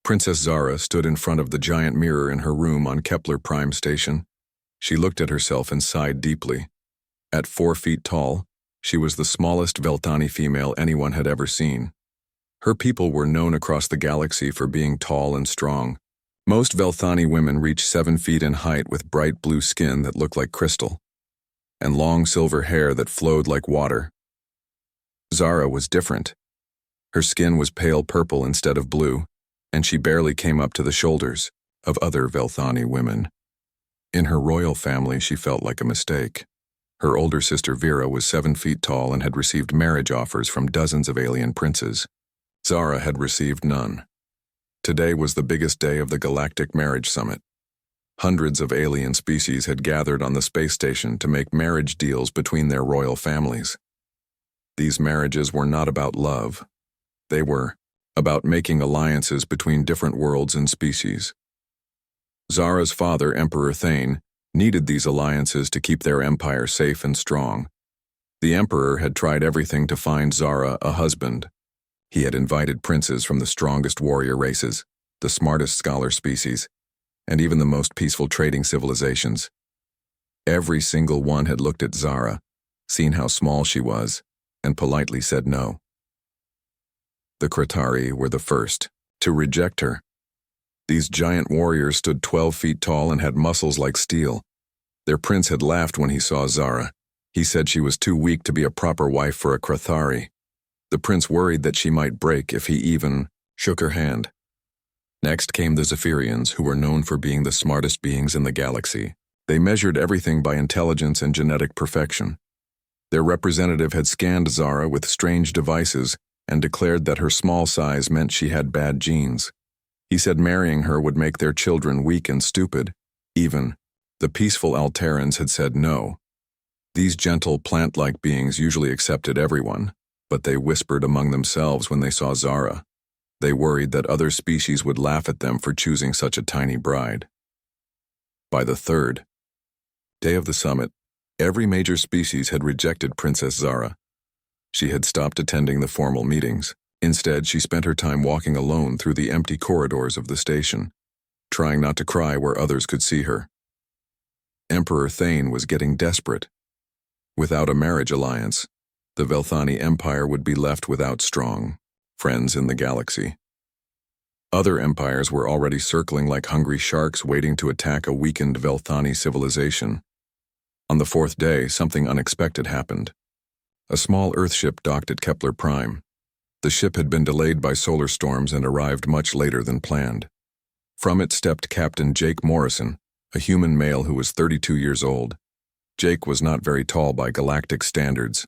Princess Zara stood in front of the giant mirror in her room on Kepler Prime Station. She looked at herself and sighed deeply. At 4 feet tall, she was the smallest Veltani female anyone had ever seen. Her people were known across the galaxy for being tall and strong. Most Veltani women reached 7 feet in height with bright blue skin that looked like crystal, and long silver hair that flowed like water. Zara was different. Her skin was pale purple instead of blue, and she barely came up to the shoulders of other Veltani women. In her royal family, she felt like a mistake. Her older sister Vera was 7 feet tall and had received marriage offers from dozens of alien princes. Zara had received none. Today was the biggest day of the Galactic Marriage Summit. Hundreds of alien species had gathered on the space station to make marriage deals between their royal families. These marriages were not about love. They were about making alliances between different worlds and species. Zara's father, Emperor Thane, needed these alliances to keep their empire safe and strong. The Emperor had tried everything to find Zara a husband. He had invited princes from the strongest warrior races, the smartest scholar species, and even the most peaceful trading civilizations. Every single one had looked at Zara, seen how small she was, and politely said no. The Kratari were the first to reject her. These giant warriors stood 12 feet tall and had muscles like steel. Their prince had laughed when he saw Zara. He said she was too weak to be a proper wife for a Kratari. The prince worried that she might break if he even shook her hand. Next came the Zephyrians, who were known for being the smartest beings in the galaxy. They measured everything by intelligence and genetic perfection. Their representative had scanned Zara with strange devices and declared that her small size meant she had bad genes. He said marrying her would make their children weak and stupid. Even the peaceful Alterans had said no. These gentle, plant-like beings usually accepted everyone, but they whispered among themselves when they saw Zara. They worried that other species would laugh at them for choosing such a tiny bride. By the 3rd day of the summit, every major species had rejected Princess Zara. She had stopped attending the formal meetings. Instead, she spent her time walking alone through the empty corridors of the station, trying not to cry where others could see her. Emperor Thane was getting desperate. Without a marriage alliance, the Veltani Empire would be left without strong friends in the galaxy. Other empires were already circling like hungry sharks waiting to attack a weakened Veltani civilization. On the 4th day, something unexpected happened. A small Earthship docked at Kepler Prime. The ship had been delayed by solar storms and arrived much later than planned. From it stepped Captain Jake Morrison, a human male who was 32 years old. Jake was not very tall by galactic standards.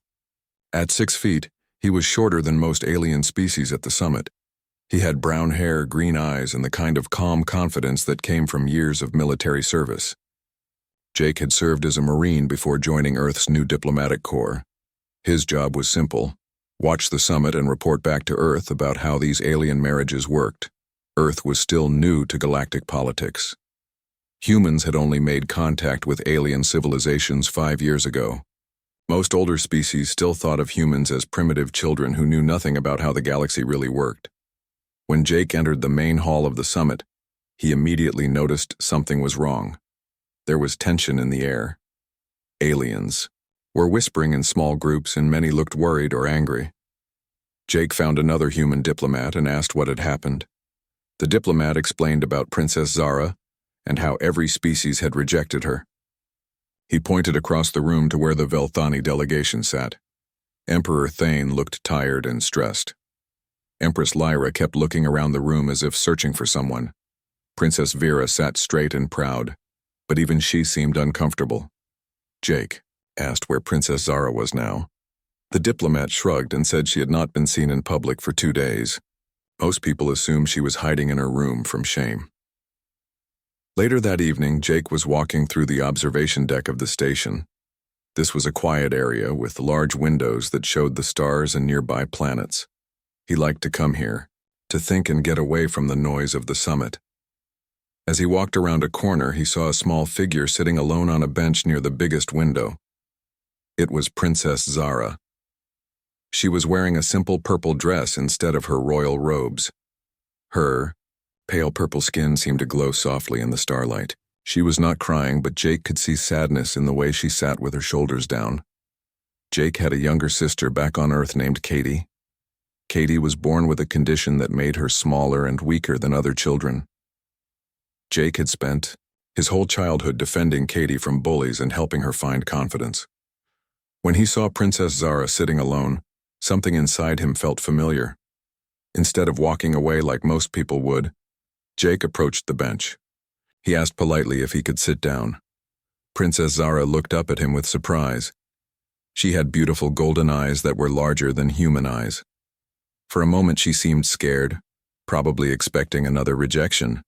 At 6 feet, he was shorter than most alien species at the summit. He had brown hair, green eyes, and the kind of calm confidence that came from years of military service. Jake had served as a Marine before joining Earth's new diplomatic corps. His job was simple: watch the summit and report back to Earth about how these alien marriages worked. Earth was still new to galactic politics. Humans had only made contact with alien civilizations 5 years ago. Most older species still thought of humans as primitive children who knew nothing about how the galaxy really worked. When Jake entered the main hall of the summit, he immediately noticed something was wrong. There was tension in the air. Aliens were whispering in small groups, and many looked worried or angry. Jake found another human diplomat and asked what had happened. The diplomat explained about Princess Zara and how every species had rejected her. He pointed across the room to where the Veltani delegation sat. Emperor Thane looked tired and stressed. Empress Lyra kept looking around the room as if searching for someone. Princess Vera sat straight and proud, but even she seemed uncomfortable. Jake asked where Princess Zara was now. The diplomat shrugged and said she had not been seen in public for 2 days. Most people assumed she was hiding in her room from shame. Later that evening, Jake was walking through the observation deck of the station. This was a quiet area with large windows that showed the stars and nearby planets. He liked to come here, to think and get away from the noise of the summit. As he walked around a corner, he saw a small figure sitting alone on a bench near the biggest window. It was Princess Zara. She was wearing a simple purple dress instead of her royal robes. Her Pale purple skin seemed to glow softly in the starlight. She was not crying, but Jake could see sadness in the way she sat with her shoulders down. Jake had a younger sister back on Earth named Katie. Katie was born with a condition that made her smaller and weaker than other children. Jake had spent his whole childhood defending Katie from bullies and helping her find confidence. When he saw Princess Zara sitting alone, something inside him felt familiar. Instead of walking away like most people would, Jake approached the bench. He asked politely if he could sit down. Princess Zara looked up at him with surprise. She had beautiful golden eyes that were larger than human eyes. For a moment she seemed scared, probably expecting another rejection.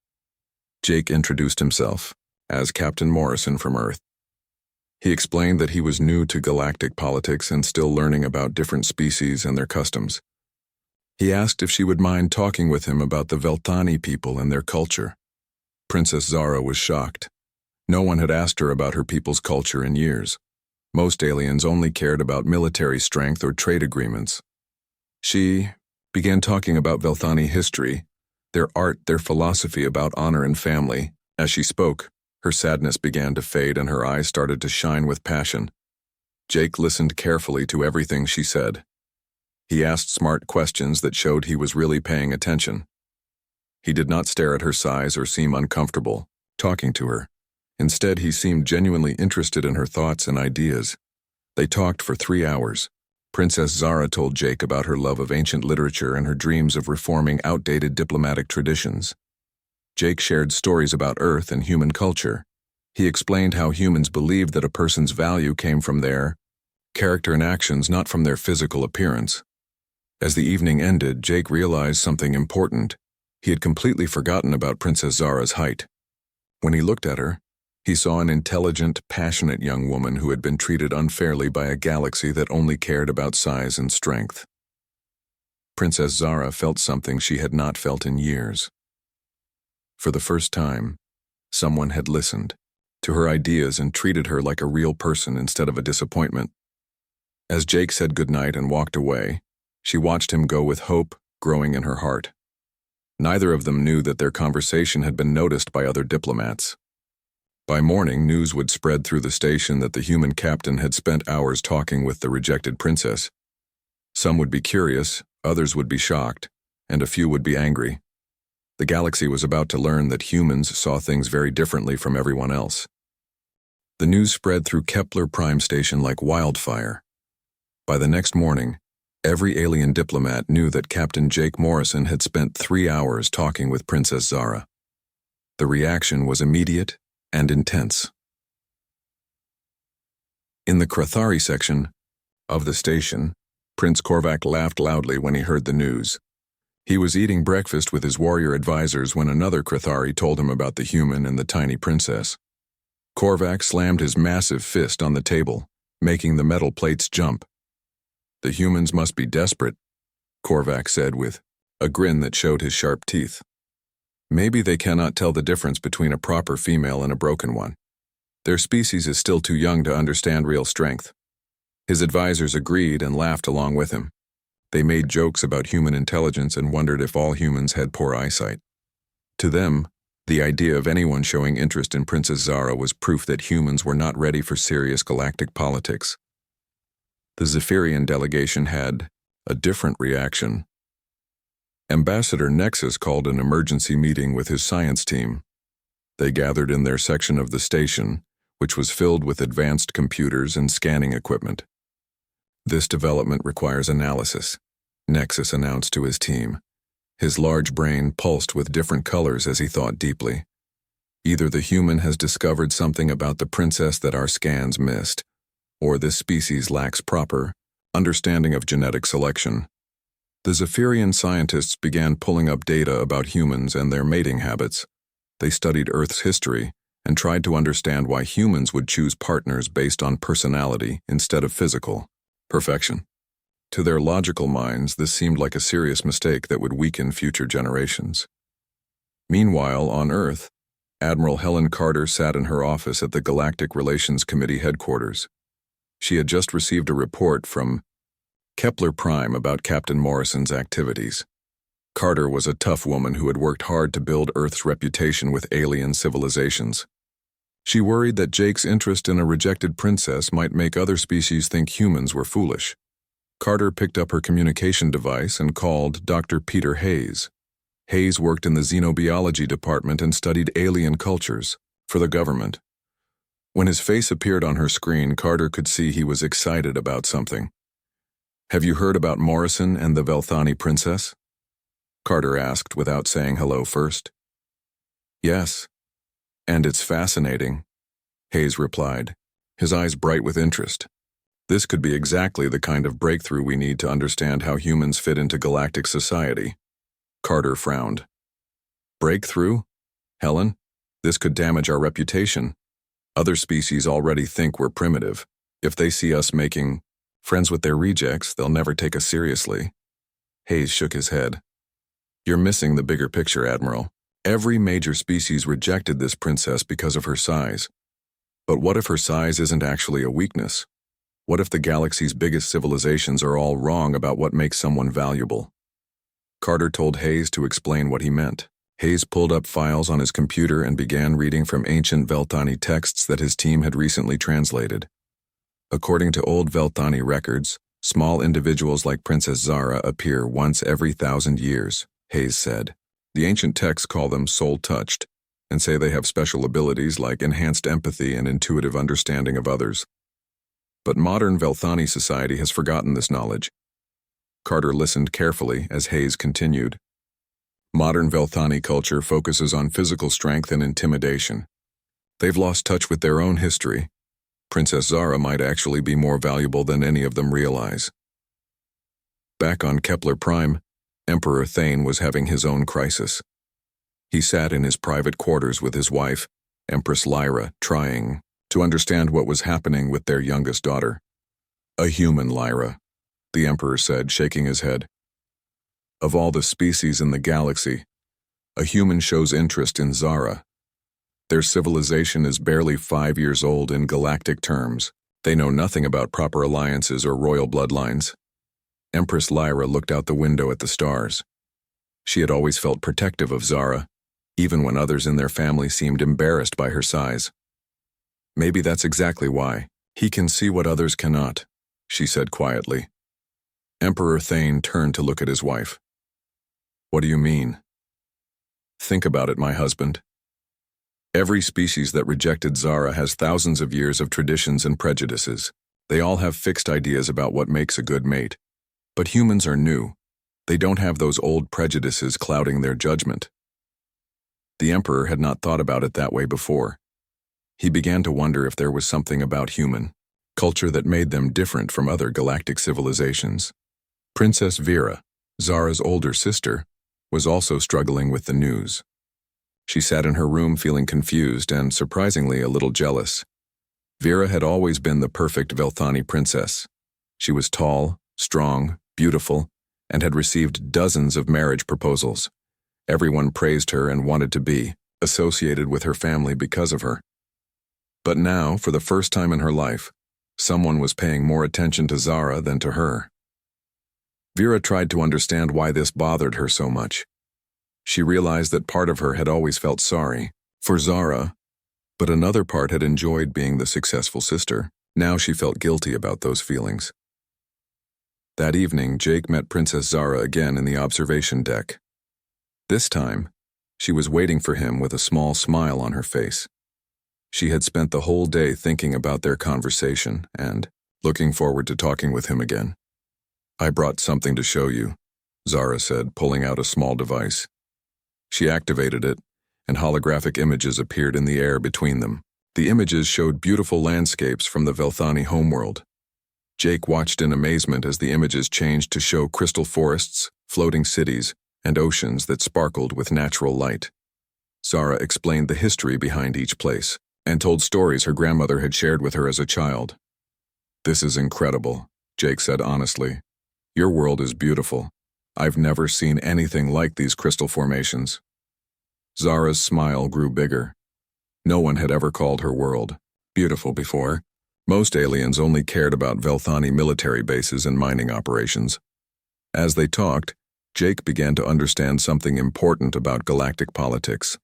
Jake introduced himself as Captain Morrison from Earth. He explained that he was new to galactic politics and still learning about different species and their customs. He asked if she would mind talking with him about the Veltani people and their culture. Princess Zara was shocked. No one had asked her about her people's culture in years. Most aliens only cared about military strength or trade agreements. She began talking about Veltani history, their art, their philosophy about honor and family. As she spoke, her sadness began to fade and her eyes started to shine with passion. Jake listened carefully to everything she said. He asked smart questions that showed he was really paying attention. He did not stare at her size or seem uncomfortable talking to her. Instead, he seemed genuinely interested in her thoughts and ideas. They talked for 3 hours. Princess Zara told Jake about her love of ancient literature and her dreams of reforming outdated diplomatic traditions. Jake shared stories about Earth and human culture. He explained how humans believed that a person's value came from their character and actions, not from their physical appearance. As the evening ended, Jake realized something important. He had completely forgotten about Princess Zara's height. When he looked at her, he saw an intelligent, passionate young woman who had been treated unfairly by a galaxy that only cared about size and strength. Princess Zara felt something she had not felt in years. For the first time, someone had listened to her ideas and treated her like a real person instead of a disappointment. As Jake said goodnight and walked away, she watched him go with hope growing in her heart. Neither of them knew that their conversation had been noticed by other diplomats. By morning, news would spread through the station that the human captain had spent hours talking with the rejected princess. Some would be curious, others would be shocked, and a few would be angry. The galaxy was about to learn that humans saw things very differently from everyone else. The news spread through Kepler Prime Station like wildfire. By the next morning, every alien diplomat knew that Captain Jake Morrison had spent 3 hours talking with Princess Zara. The reaction was immediate and intense. In the Krathari section of the station, Prince Korvac laughed loudly when he heard the news. He was eating breakfast with his warrior advisors when another Krathari told him about the human and the tiny princess. Korvac slammed his massive fist on the table, making the metal plates jump. "The humans must be desperate," Korvac said with a grin that showed his sharp teeth. "Maybe they cannot tell the difference between a proper female and a broken one. Their species is still too young to understand real strength." His advisors agreed and laughed along with him. They made jokes about human intelligence and wondered if all humans had poor eyesight. To them, the idea of anyone showing interest in Princess Zara was proof that humans were not ready for serious galactic politics. The Zephyrian delegation had a different reaction. Ambassador Nexus called an emergency meeting with his science team. They gathered in their section of the station, which was filled with advanced computers and scanning equipment. "This development requires analysis," Nexus announced to his team. His large brain pulsed with different colors as he thought deeply. Either the human has discovered something about the princess that our scans missed, or this species lacks proper understanding of genetic selection. The Zephyrian scientists began pulling up data about humans and their mating habits. They studied Earth's history and tried to understand why humans would choose partners based on personality instead of physical perfection. To their logical minds, this seemed like a serious mistake that would weaken future generations. Meanwhile, on Earth, Admiral Helen Carter sat in her office at the Galactic Relations Committee headquarters. She had just received a report from Kepler Prime about Captain Morrison's activities. Carter was a tough woman who had worked hard to build Earth's reputation with alien civilizations. She worried that Jake's interest in a rejected princess might make other species think humans were foolish. Carter picked up her communication device and called Dr. Peter Hayes. Hayes worked in the xenobiology department and studied alien cultures for the government. When his face appeared on her screen, Carter could see he was excited about something. "Have you heard about Morrison and the Velthani princess?" Carter asked without saying hello first. "Yes, and it's fascinating," Hayes replied, his eyes bright with interest. "This could be exactly the kind of breakthrough we need to understand how humans fit into galactic society." Carter frowned. "Breakthrough? Helen, this could damage our reputation. Other species already think we're primitive. If they see us making friends with their rejects, they'll never take us seriously." Hayes shook his head. "You're missing the bigger picture, Admiral. Every major species rejected this princess because of her size. But what if her size isn't actually a weakness? What if the galaxy's biggest civilizations are all wrong about what makes someone valuable?" Carter told Hayes to explain what he meant. Hayes pulled up files on his computer and began reading from ancient Velthani texts that his team had recently translated. According to old Velthani records, small individuals like Princess Zara appear once every 1,000 years, Hayes said. The ancient texts call them soul-touched and say they have special abilities like enhanced empathy and intuitive understanding of others. But modern Velthani society has forgotten this knowledge. Carter listened carefully as Hayes continued. Modern Velthani culture focuses on physical strength and intimidation. They've lost touch with their own history. Princess Zara might actually be more valuable than any of them realize. Back on Kepler Prime, Emperor Thane was having his own crisis. He sat in his private quarters with his wife, Empress Lyra, trying to understand what was happening with their youngest daughter. "A human, Lyra," the Emperor said, shaking his head. "Of all the species in the galaxy, a human shows interest in Zara. Their civilization is barely 5 years old in galactic terms. They know nothing about proper alliances or royal bloodlines." Empress Lyra looked out the window at the stars. She had always felt protective of Zara, even when others in their family seemed embarrassed by her size. "Maybe that's exactly why. He can see what others cannot," she said quietly. Emperor Thane turned to look at his wife. "What do you mean?" "Think about it, my husband. Every species that rejected Zara has thousands of years of traditions and prejudices. They all have fixed ideas about what makes a good mate. But humans are new. They don't have those old prejudices clouding their judgment." The Emperor had not thought about it that way before. He began to wonder if there was something about human culture that made them different from other galactic civilizations. Princess Vera, Zara's older sister, was also struggling with the news. She sat in her room feeling confused and, surprisingly, a little jealous. Vera had always been the perfect Velthani princess. She was tall, strong, beautiful, and had received dozens of marriage proposals. Everyone praised her and wanted to be associated with her family because of her. But now, for the first time in her life, someone was paying more attention to Zara than to her. Vera tried to understand why this bothered her so much. She realized that part of her had always felt sorry for Zara, but another part had enjoyed being the successful sister. Now she felt guilty about those feelings. That evening, Jake met Princess Zara again in the observation deck. This time, she was waiting for him with a small smile on her face. She had spent the whole day thinking about their conversation and looking forward to talking with him again. "I brought something to show you," Zara said, pulling out a small device. She activated it, and holographic images appeared in the air between them. The images showed beautiful landscapes from the Velthani homeworld. Jake watched in amazement as the images changed to show crystal forests, floating cities, and oceans that sparkled with natural light. Zara explained the history behind each place and told stories her grandmother had shared with her as a child. "This is incredible," Jake said honestly. "Your world is beautiful. I've never seen anything like these crystal formations." Zara's smile grew bigger. No one had ever called her world beautiful before. Most aliens only cared about Velthani military bases and mining operations. As they talked, Jake began to understand something important about galactic politics.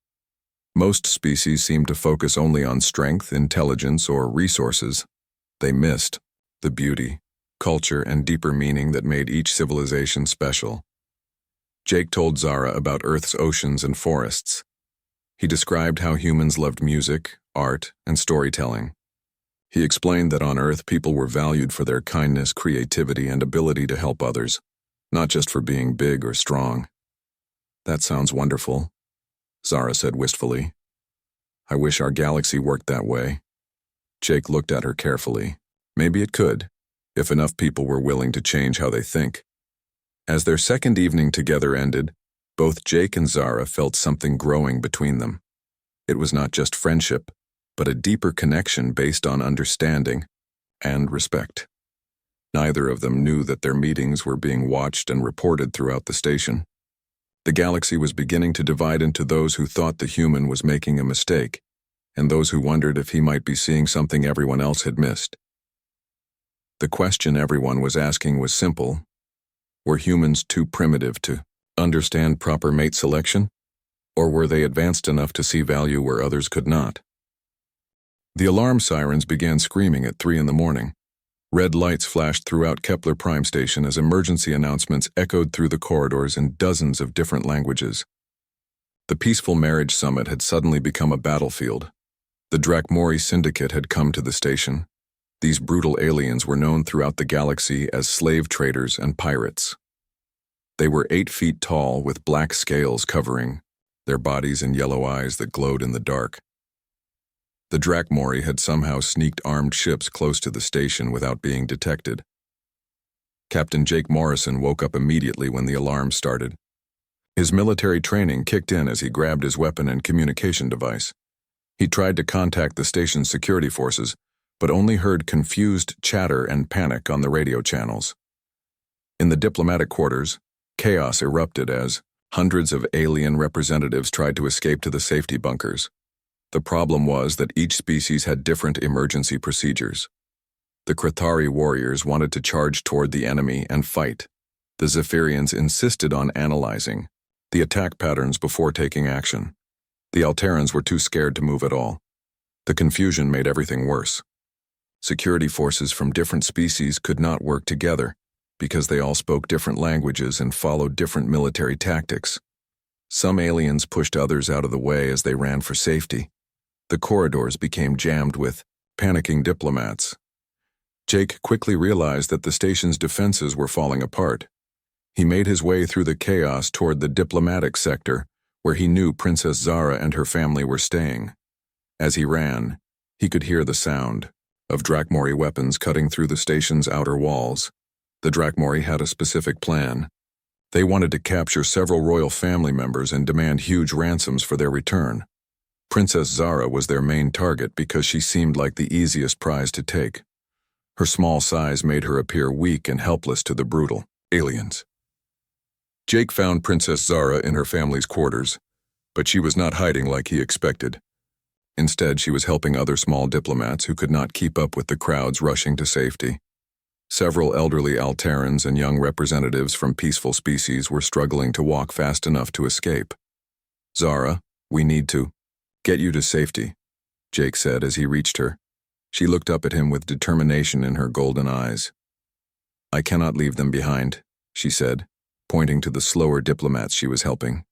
Most species seemed to focus only on strength, intelligence, or resources. They missed the beauty, culture, and deeper meaning that made each civilization special. Jake told Zara about Earth's oceans and forests. He described how humans loved music, art, and storytelling. He explained that on Earth people were valued for their kindness, creativity, and ability to help others, not just for being big or strong. "That sounds wonderful," Zara said wistfully. "I wish our galaxy worked that way." Jake looked at her carefully. Maybe it could, if enough people were willing to change how they think. As their second evening together ended, both Jake and Zara felt something growing between them. It was not just friendship, but a deeper connection based on understanding and respect. Neither of them knew that their meetings were being watched and reported throughout the station. The galaxy was beginning to divide into those who thought the human was making a mistake, and those who wondered if he might be seeing something everyone else had missed. The question everyone was asking was simple: were humans too primitive to understand proper mate selection? Or were they advanced enough to see value where others could not? The alarm sirens began screaming at 3 in the morning. Red lights flashed throughout Kepler Prime Station as emergency announcements echoed through the corridors in dozens of different languages. The Peaceful Marriage Summit had suddenly become a battlefield. The Drakmori Syndicate had come to the station. These brutal aliens were known throughout the galaxy as slave traders and pirates. They were 8 feet tall with black scales covering their bodies and yellow eyes that glowed in the dark. The Drakmori had somehow sneaked armed ships close to the station without being detected. Captain Jake Morrison woke up immediately when the alarm started. His military training kicked in as he grabbed his weapon and communication device. He tried to contact the station's security forces, but only heard confused chatter and panic on the radio channels. In the diplomatic quarters, chaos erupted as hundreds of alien representatives tried to escape to the safety bunkers. The problem was that each species had different emergency procedures. The Krithari warriors wanted to charge toward the enemy and fight. The Zephyrians insisted on analyzing the attack patterns before taking action. The Alterans were too scared to move at all. The confusion made everything worse. Security forces from different species could not work together because they all spoke different languages and followed different military tactics. Some aliens pushed others out of the way as they ran for safety. The corridors became jammed with panicking diplomats. Jake quickly realized that the station's defenses were falling apart. He made his way through the chaos toward the diplomatic sector, where he knew Princess Zara and her family were staying. As he ran, he could hear the sound of Drakmori weapons cutting through the station's outer walls. The Drakmori had a specific plan. They wanted to capture several royal family members and demand huge ransoms for their return. Princess Zara was their main target because she seemed like the easiest prize to take. Her small size made her appear weak and helpless to the brutal aliens. Jake found Princess Zara in her family's quarters, but she was not hiding like he expected. Instead, she was helping other small diplomats who could not keep up with the crowds rushing to safety. Several elderly Alterans and young representatives from peaceful species were struggling to walk fast enough to escape. "Zara, we need to get you to safety," Jake said as he reached her. She looked up at him with determination in her golden eyes. "I cannot leave them behind," she said, pointing to the slower diplomats she was helping.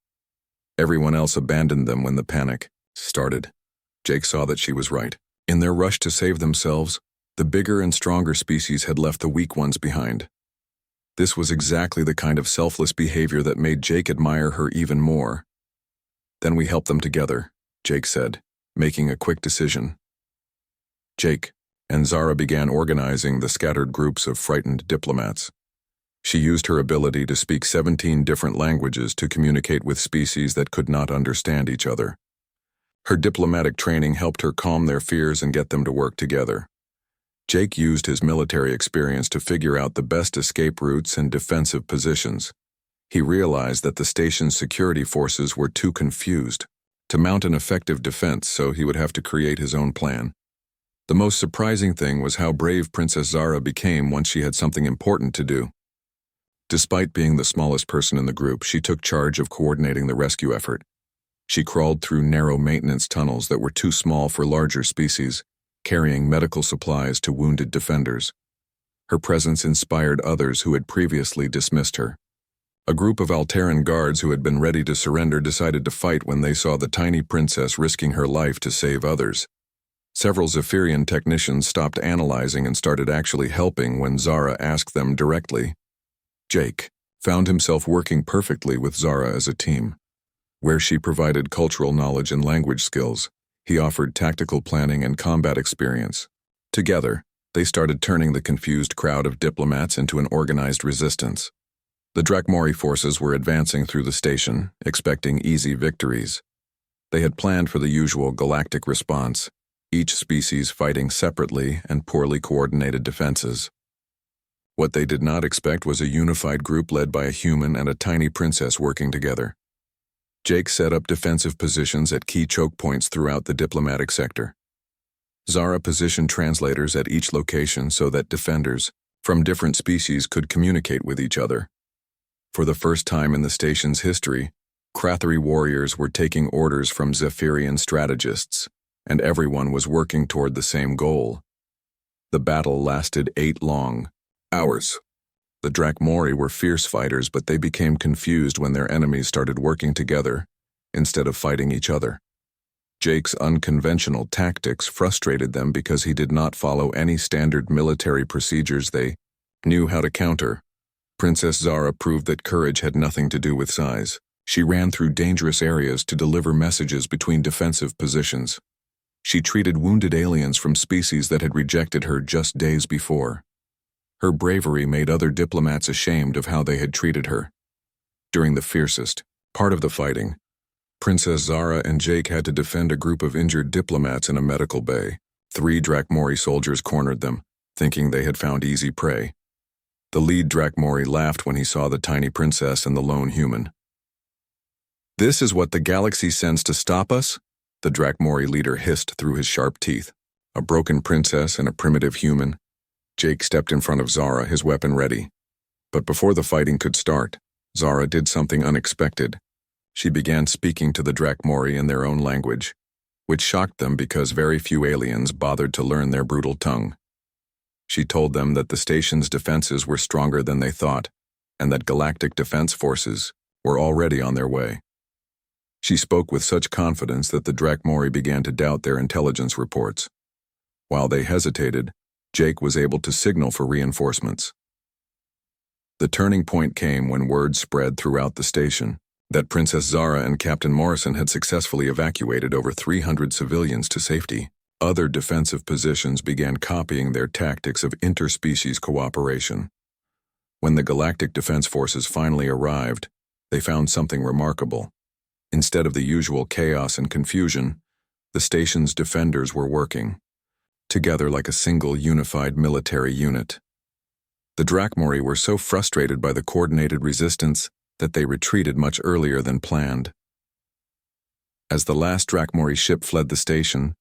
Everyone else abandoned them when the panic started. Jake saw that she was right. In their rush to save themselves, the bigger and stronger species had left the weak ones behind. This was exactly the kind of selfless behavior that made Jake admire her even more. "Then we help them together," Jake said, making a quick decision. Jake and Zara began organizing the scattered groups of frightened diplomats. She used her ability to speak 17 different languages to communicate with species that could not understand each other. Her diplomatic training helped her calm their fears and get them to work together. Jake used his military experience to figure out the best escape routes and defensive positions. He realized that the station's security forces were too confused to mount an effective defense, so he would have to create his own plan. The most surprising thing was how brave Princess Zara became once she had something important to do. Despite being the smallest person in the group, she took charge of coordinating the rescue effort. She crawled through narrow maintenance tunnels that were too small for larger species, carrying medical supplies to wounded defenders. Her presence inspired others who had previously dismissed her. A group of Alteran guards who had been ready to surrender decided to fight when they saw the tiny princess risking her life to save others. Several Zephyrian technicians stopped analyzing and started actually helping when Zara asked them directly. Jake found himself working perfectly with Zara as a team. Where she provided cultural knowledge and language skills, he offered tactical planning and combat experience. Together, they started turning the confused crowd of diplomats into an organized resistance. The Drakmori forces were advancing through the station, expecting easy victories. They had planned for the usual galactic response, each species fighting separately and poorly coordinated defenses. What they did not expect was a unified group led by a human and a tiny princess working together. Jake set up defensive positions at key choke points throughout the diplomatic sector. Zara positioned translators at each location so that defenders from different species could communicate with each other. For the first time in the station's history, Krathari warriors were taking orders from Zephyrian strategists, and everyone was working toward the same goal. The battle lasted 8 long hours. The Drakmori were fierce fighters, but they became confused when their enemies started working together instead of fighting each other. Jake's unconventional tactics frustrated them because he did not follow any standard military procedures they knew how to counter. Princess Zara proved that courage had nothing to do with size. She ran through dangerous areas to deliver messages between defensive positions. She treated wounded aliens from species that had rejected her just days before. Her bravery made other diplomats ashamed of how they had treated her. During the fiercest part of the fighting, Princess Zara and Jake had to defend a group of injured diplomats in a medical bay. 3 Drakmori soldiers cornered them, thinking they had found easy prey. The lead Drakmori laughed when he saw the tiny princess and the lone human. "This is what the galaxy sends to stop us?" the Drakmori leader hissed through his sharp teeth. A broken princess and a primitive human. Jake stepped in front of Zara, his weapon ready. But before the fighting could start, Zara did something unexpected. She began speaking to the Drakmori in their own language, which shocked them because very few aliens bothered to learn their brutal tongue. She told them that the station's defenses were stronger than they thought, and that galactic defense forces were already on their way. She spoke with such confidence that the Drakmori began to doubt their intelligence reports. While they hesitated, Jake was able to signal for reinforcements. The turning point came when word spread throughout the station that Princess Zara and Captain Morrison had successfully evacuated over 300 civilians to safety. Other defensive positions began copying their tactics of interspecies cooperation. When the Galactic Defense Forces finally arrived, they found something remarkable. Instead of the usual chaos and confusion, the station's defenders were working together like a single unified military unit. The Drakmori were so frustrated by the coordinated resistance that they retreated much earlier than planned. As the last Drakmori ship fled the station,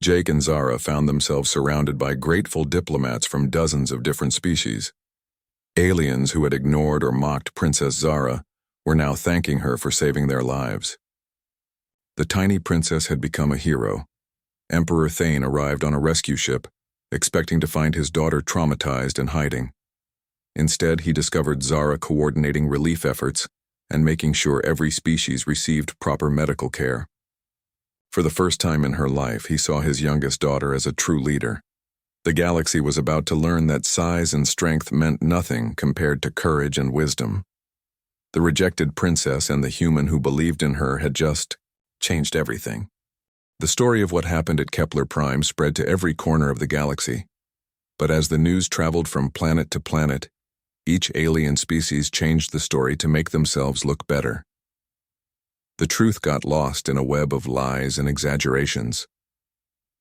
Jake and Zara found themselves surrounded by grateful diplomats from dozens of different species. Aliens who had ignored or mocked Princess Zara were now thanking her for saving their lives. The tiny princess had become a hero. Emperor Thane arrived on a rescue ship, expecting to find his daughter traumatized and hiding. Instead, he discovered Zara coordinating relief efforts and making sure every species received proper medical care. For the first time in her life, he saw his youngest daughter as a true leader. The galaxy was about to learn that size and strength meant nothing compared to courage and wisdom. The rejected princess and the human who believed in her had just changed everything. The story of what happened at Kepler Prime spread to every corner of the galaxy. But as the news traveled from planet to planet, each alien species changed the story to make themselves look better. The truth got lost in a web of lies and exaggerations.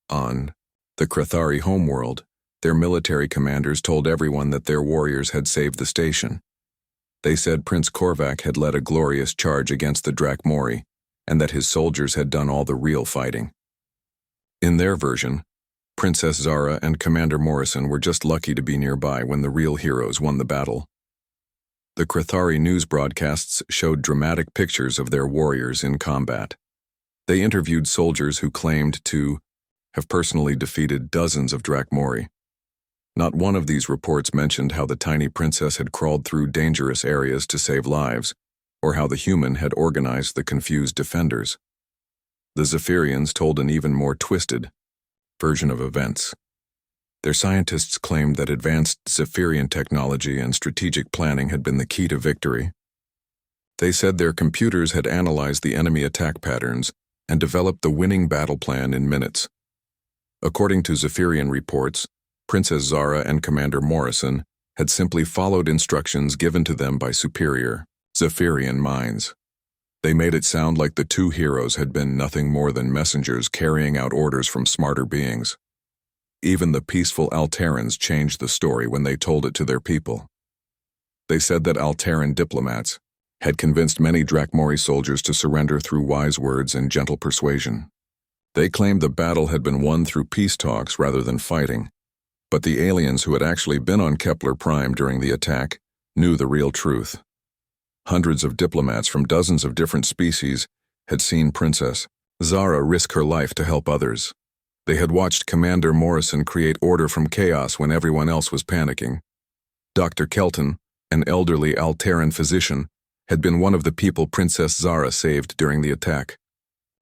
On the Krathari homeworld, their military commanders told everyone that their warriors had saved the station. They said Prince Korvac had led a glorious charge against the Drakmori, and that his soldiers had done all the real fighting. In their version, Princess Zara and Commander Morrison were just lucky to be nearby when the real heroes won the battle. The Krathari news broadcasts showed dramatic pictures of their warriors in combat. They interviewed soldiers who claimed to have personally defeated dozens of Drakmori. Not one of these reports mentioned how the tiny princess had crawled through dangerous areas to save lives, or how the human had organized the confused defenders. The Zephyrians told an even more twisted version of events. Their scientists claimed that advanced Zephyrian technology and strategic planning had been the key to victory. They said their computers had analyzed the enemy attack patterns and developed the winning battle plan in minutes. According to Zephyrian reports, Princess Zara and Commander Morrison had simply followed instructions given to them by superior Zephyrian minds. They made it sound like the two heroes had been nothing more than messengers carrying out orders from smarter beings. Even the peaceful Alterans changed the story when they told it to their people. They said that Alteran diplomats had convinced many Drakmori soldiers to surrender through wise words and gentle persuasion. They claimed the battle had been won through peace talks rather than fighting, but the aliens who had actually been on Kepler Prime during the attack knew the real truth. Hundreds of diplomats from dozens of different species had seen Princess Zara risk her life to help others. They had watched Commander Morrison create order from chaos when everyone else was panicking. Dr. Kelton, an elderly Alteran physician, had been one of the people Princess Zara saved during the attack.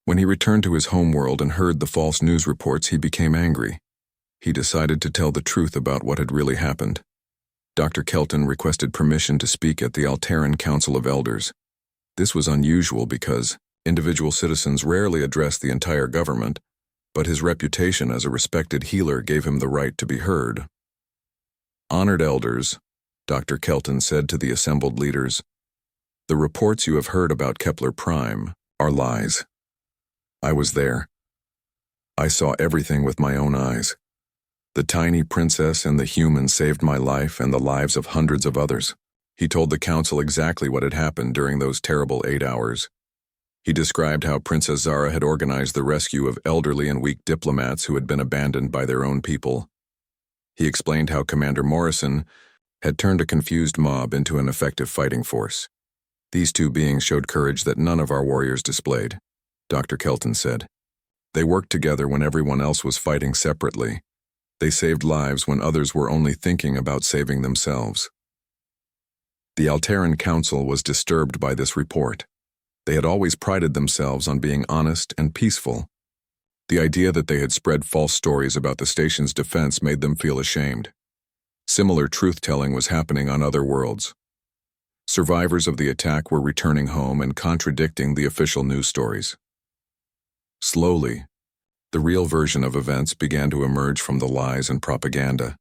When he returned to his homeworld and heard the false news reports, he became angry. He decided to tell the truth about what had really happened. Dr. Kelton requested permission to speak at the Alteran Council of Elders. This was unusual because individual citizens rarely addressed the entire government, but his reputation as a respected healer gave him the right to be heard. "Honored elders," Dr. Kelton said to the assembled leaders, "the reports you have heard about Kepler Prime are lies. I was there. I saw everything with my own eyes. The tiny princess and the human saved my life and the lives of hundreds of others." He told the council exactly what had happened during those terrible 8 hours. He described how Princess Zara had organized the rescue of elderly and weak diplomats who had been abandoned by their own people. He explained how Commander Morrison had turned a confused mob into an effective fighting force. "These two beings showed courage that none of our warriors displayed," Dr. Kelton said. "They worked together when everyone else was fighting separately. They saved lives when others were only thinking about saving themselves." The Alteran Council was disturbed by this report. They had always prided themselves on being honest and peaceful. The idea that they had spread false stories about the station's defense made them feel ashamed. Similar truth-telling was happening on other worlds. Survivors of the attack were returning home and contradicting the official news stories. Slowly, the real version of events began to emerge from the lies and propaganda.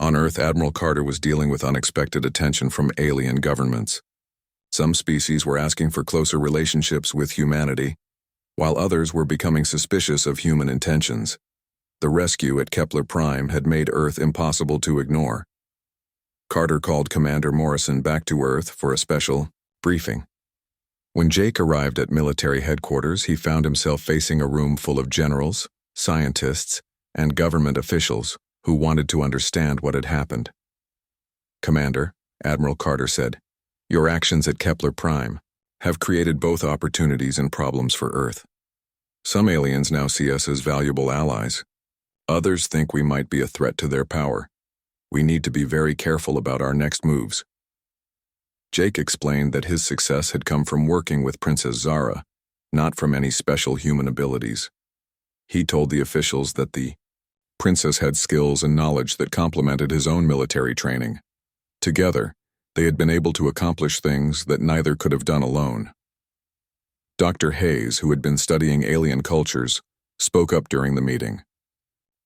On Earth, Admiral Carter was dealing with unexpected attention from alien governments. Some species were asking for closer relationships with humanity, while others were becoming suspicious of human intentions. The rescue at Kepler Prime had made Earth impossible to ignore. Carter called Commander Morrison back to Earth for a special briefing. When Jake arrived at military headquarters, he found himself facing a room full of generals, scientists, and government officials who wanted to understand what had happened. "Commander," Admiral Carter said, "your actions at Kepler Prime have created both opportunities and problems for Earth. Some aliens now see us as valuable allies. Others think we might be a threat to their power. We need to be very careful about our next moves." Jake explained that his success had come from working with Princess Zara, not from any special human abilities. He told the officials that the princess had skills and knowledge that complemented his own military training. Together, they had been able to accomplish things that neither could have done alone. Dr. Hayes, who had been studying alien cultures, spoke up during the meeting.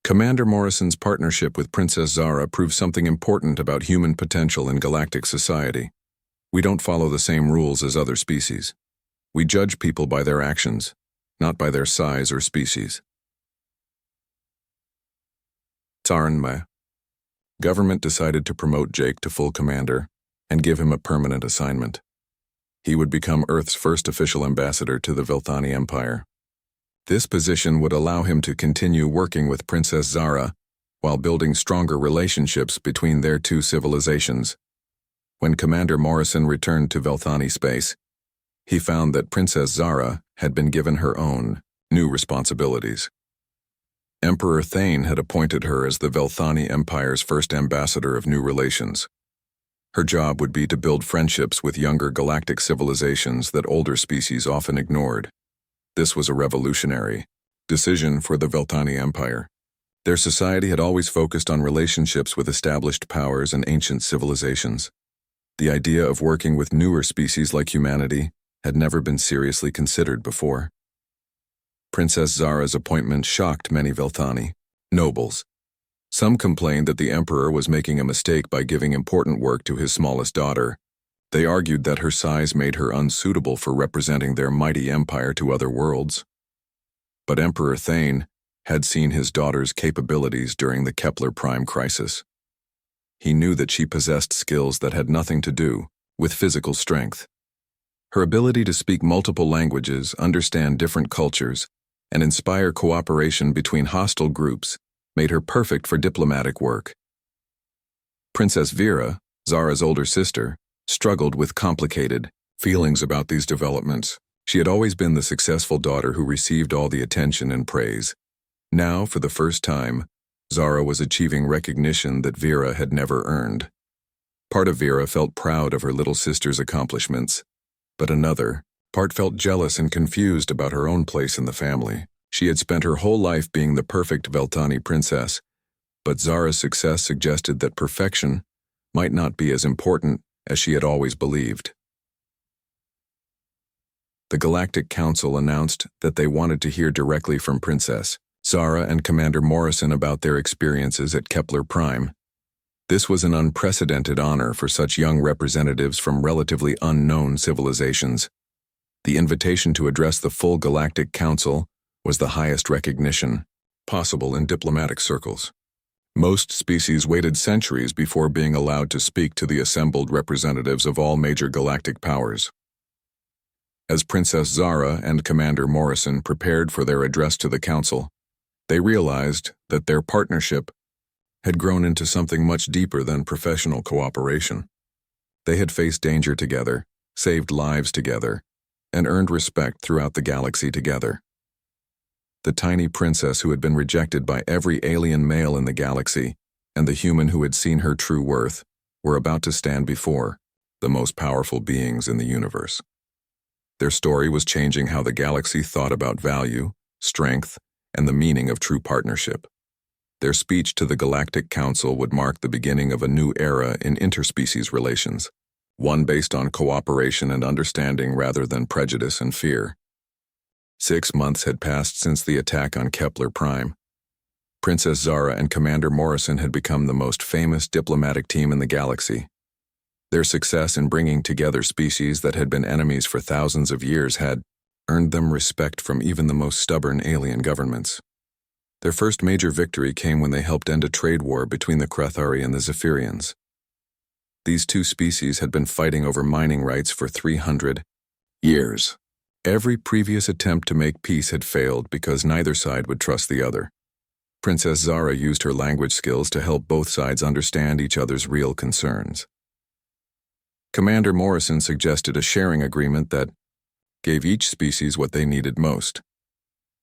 "Commander Morrison's partnership with Princess Zara proves something important about human potential in galactic society. We don't follow the same rules as other species. We judge people by their actions, not by their size or species." Tsarenme. Government decided to promote Jake to full commander and give him a permanent assignment. He would become Earth's first official ambassador to the Vilthani Empire. This position would allow him to continue working with Princess Zara while building stronger relationships between their two civilizations. When Commander Morrison returned to Velthani space, he found that Princess Zara had been given her own new responsibilities. Emperor Thane had appointed her as the Velthani Empire's first ambassador of new relations. Her job would be to build friendships with younger galactic civilizations that older species often ignored. This was a revolutionary decision for the Velthani Empire. Their society had always focused on relationships with established powers and ancient civilizations. The idea of working with newer species like humanity had never been seriously considered before. Princess Zara's appointment shocked many Velthani nobles. Some complained that the emperor was making a mistake by giving important work to his smallest daughter. They argued that her size made her unsuitable for representing their mighty empire to other worlds. But Emperor Thane had seen his daughter's capabilities during the Kepler Prime crisis. He knew that she possessed skills that had nothing to do with physical strength. Her ability to speak multiple languages, understand different cultures, and inspire cooperation between hostile groups made her perfect for diplomatic work. Princess Vera, Zara's older sister, struggled with complicated feelings about these developments. She had always been the successful daughter who received all the attention and praise. Now, for the first time, Zara was achieving recognition that Vera had never earned. Part of Vera felt proud of her little sister's accomplishments, but another part felt jealous and confused about her own place in the family. She had spent her whole life being the perfect Velthani princess, but Zara's success suggested that perfection might not be as important as she had always believed. The Galactic Council announced that they wanted to hear directly from Princess Zara and Commander Morrison about their experiences at Kepler Prime. This was an unprecedented honor for such young representatives from relatively unknown civilizations. The invitation to address the full Galactic Council was the highest recognition possible in diplomatic circles. Most species waited centuries before being allowed to speak to the assembled representatives of all major galactic powers. As Princess Zara and Commander Morrison prepared for their address to the Council, they realized that their partnership had grown into something much deeper than professional cooperation. They had faced danger together, saved lives together, and earned respect throughout the galaxy together. The tiny princess who had been rejected by every alien male in the galaxy and the human who had seen her true worth were about to stand before the most powerful beings in the universe. Their story was changing how the galaxy thought about value, strength, and the meaning of true partnership. Their speech to the Galactic Council would mark the beginning of a new era in interspecies relations, one based on cooperation and understanding rather than prejudice and fear. 6 months had passed since the attack on Kepler Prime. Princess Zara and Commander Morrison had become the most famous diplomatic team in the galaxy. Their success in bringing together species that had been enemies for thousands of years had earned them respect from even the most stubborn alien governments. Their first major victory came when they helped end a trade war between the Crethari and the Zephyrians. These two species had been fighting over mining rights for 300 years. Every previous attempt to make peace had failed because neither side would trust the other. Princess Zara used her language skills to help both sides understand each other's real concerns. Commander Morrison suggested a sharing agreement that gave each species what they needed most.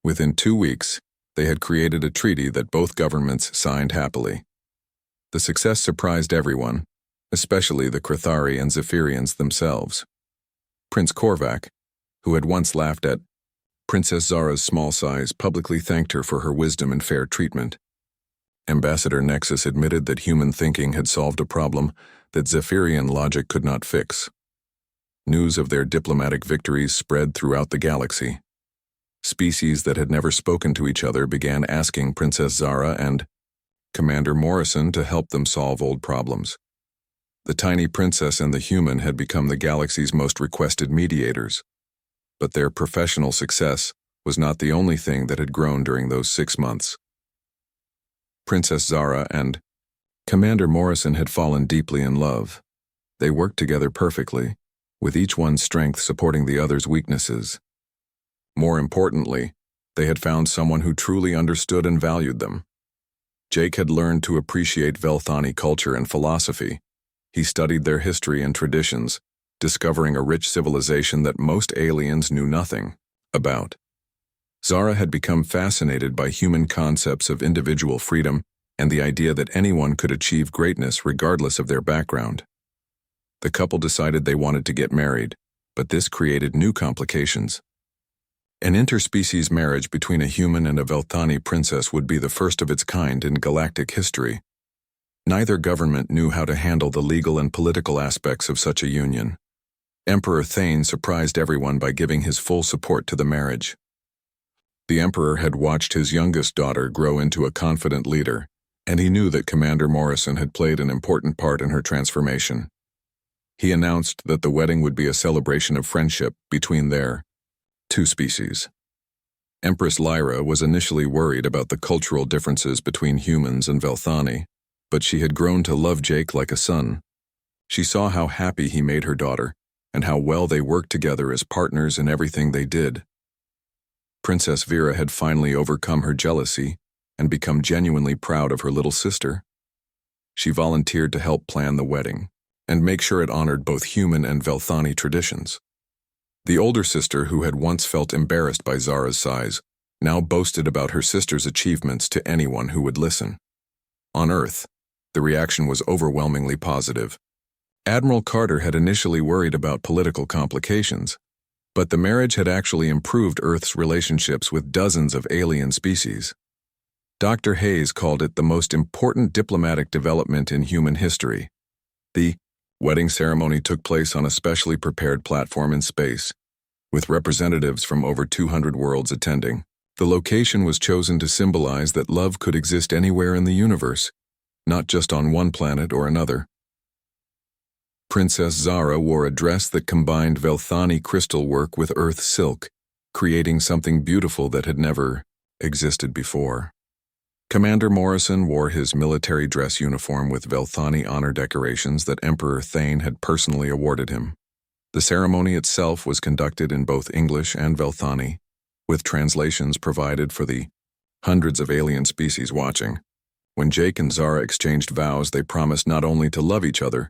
Within 2 weeks, they had created a treaty that both governments signed happily. The success surprised everyone, especially the Crethari and Zephyrians themselves. Prince Korvac, who had once laughed at Princess Zara's small size, publicly thanked her for her wisdom and fair treatment. Ambassador Nexus admitted that human thinking had solved a problem that Zephyrian logic could not fix. News of their diplomatic victories spread throughout the galaxy. Species that had never spoken to each other began asking Princess Zara and Commander Morrison to help them solve old problems. The tiny princess and the human had become the galaxy's most requested mediators. But their professional success was not the only thing that had grown during those 6 months. Princess Zara and Commander Morrison had fallen deeply in love. They worked together perfectly, with each one's strength supporting the other's weaknesses. More importantly, they had found someone who truly understood and valued them. Jake had learned to appreciate Velthani culture and philosophy. He studied their history and traditions, discovering a rich civilization that most aliens knew nothing about. Zara had become fascinated by human concepts of individual freedom and the idea that anyone could achieve greatness regardless of their background. The couple decided they wanted to get married, but this created new complications. An interspecies marriage between a human and a Velthani princess would be the first of its kind in galactic history. Neither government knew how to handle the legal and political aspects of such a union. Emperor Thane surprised everyone by giving his full support to the marriage. The emperor had watched his youngest daughter grow into a confident leader, and he knew that Commander Morrison had played an important part in her transformation. He announced that the wedding would be a celebration of friendship between their two species. Empress Lyra was initially worried about the cultural differences between humans and Velthani, but she had grown to love Jake like a son. She saw how happy he made her daughter, and how well they worked together as partners in everything they did. Princess Vera had finally overcome her jealousy and become genuinely proud of her little sister. She volunteered to help plan the wedding and make sure it honored both human and Velthani traditions. The older sister, who had once felt embarrassed by Zara's size, now boasted about her sister's achievements to anyone who would listen. On Earth, the reaction was overwhelmingly positive. Admiral Carter had initially worried about political complications, but the marriage had actually improved Earth's relationships with dozens of alien species. Dr. Hayes called it the most important diplomatic development in human history. The wedding ceremony took place on a specially prepared platform in space, with representatives from over 200 worlds attending. The location was chosen to symbolize that love could exist anywhere in the universe, not just on one planet or another. Princess Zara wore a dress that combined Velthani crystal work with earth silk, creating something beautiful that had never existed before. Commander Morrison wore his military dress uniform with Velthani honor decorations that Emperor Thane had personally awarded him. The ceremony itself was conducted in both English and Velthani, with translations provided for the hundreds of alien species watching. When Jake and Zara exchanged vows, they promised not only to love each other,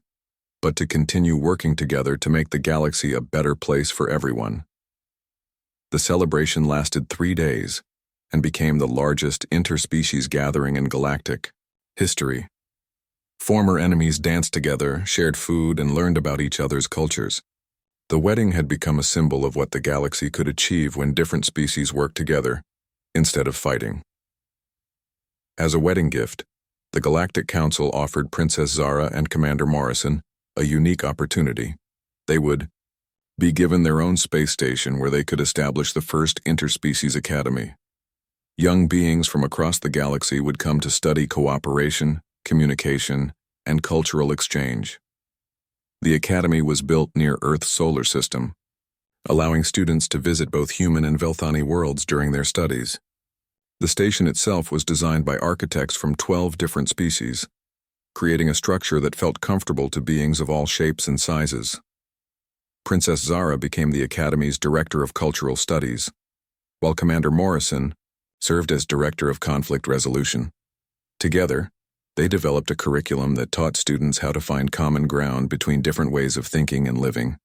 but to continue working together to make the galaxy a better place for everyone. The celebration lasted 3 days and became the largest interspecies gathering in galactic history. Former enemies danced together, shared food, and learned about each other's cultures. The wedding had become a symbol of what the galaxy could achieve when different species worked together, instead of fighting. As a wedding gift, the Galactic Council offered Princess Zara and Commander Morrison a unique opportunity. They would be given their own space station where they could establish the first interspecies academy. Young beings from across the galaxy would come to study cooperation, communication, and cultural exchange. The academy was built near Earth's solar system, allowing students to visit both human and Velthani worlds during their studies. The station itself was designed by architects from 12 different species, creating a structure that felt comfortable to beings of all shapes and sizes. Princess Zara became the Academy's Director of Cultural Studies, while Commander Morrison served as Director of Conflict Resolution. Together, they developed a curriculum that taught students how to find common ground between different ways of thinking and living.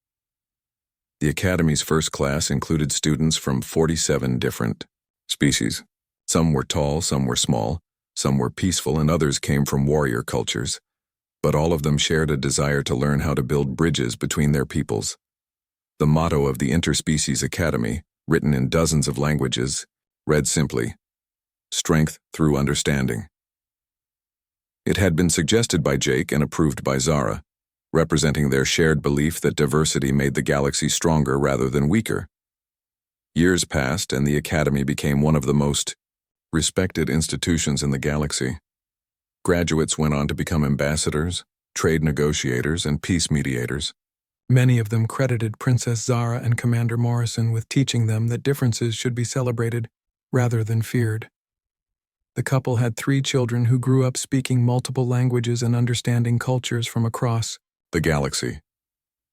The Academy's first class included students from 47 different species. Some were tall, some were small, some were peaceful, and others came from warrior cultures. But all of them shared a desire to learn how to build bridges between their peoples. The motto of the Interspecies Academy, written in dozens of languages, read simply, "Strength through understanding." It had been suggested by Jake and approved by Zara, representing their shared belief that diversity made the galaxy stronger rather than weaker. Years passed, and the Academy became one of the most respected institutions in the galaxy. Graduates went on to become ambassadors, trade negotiators, and peace mediators. Many of them credited Princess Zara and Commander Morrison with teaching them that differences should be celebrated rather than feared. The couple had 3 children who grew up speaking multiple languages and understanding cultures from across the galaxy.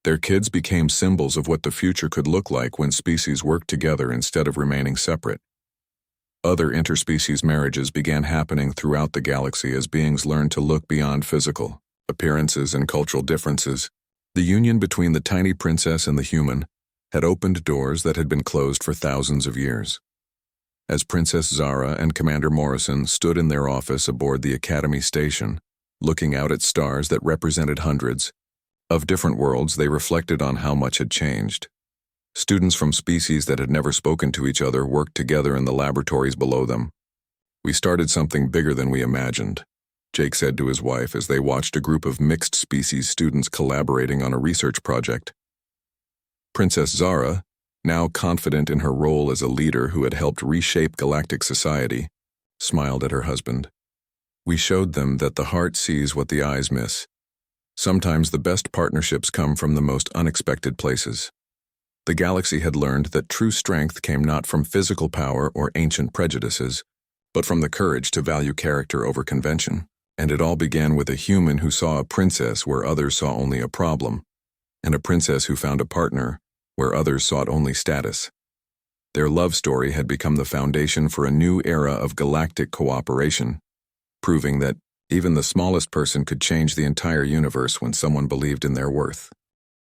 Their kids became symbols of what the future could look like when species worked together instead of remaining separate. Other interspecies marriages began happening throughout the galaxy as beings learned to look beyond physical appearances and cultural differences, the union between the tiny princess and the human had opened doors that had been closed for thousands of years. As Princess Zara and Commander Morrison stood in their office aboard the Academy station, looking out at stars that represented hundreds of different worlds, they reflected on how much had changed. Students from species that had never spoken to each other worked together in the laboratories below them. "We started something bigger than we imagined," Jake said to his wife as they watched a group of mixed-species students collaborating on a research project. Princess Zara, now confident in her role as a leader who had helped reshape galactic society, smiled at her husband. "We showed them that the heart sees what the eyes miss. Sometimes the best partnerships come from the most unexpected places." The galaxy had learned that true strength came not from physical power or ancient prejudices, but from the courage to value character over convention. And it all began with a human who saw a princess where others saw only a problem, and a princess who found a partner where others sought only status. Their love story had become the foundation for a new era of galactic cooperation, proving that even the smallest person could change the entire universe when someone believed in their worth.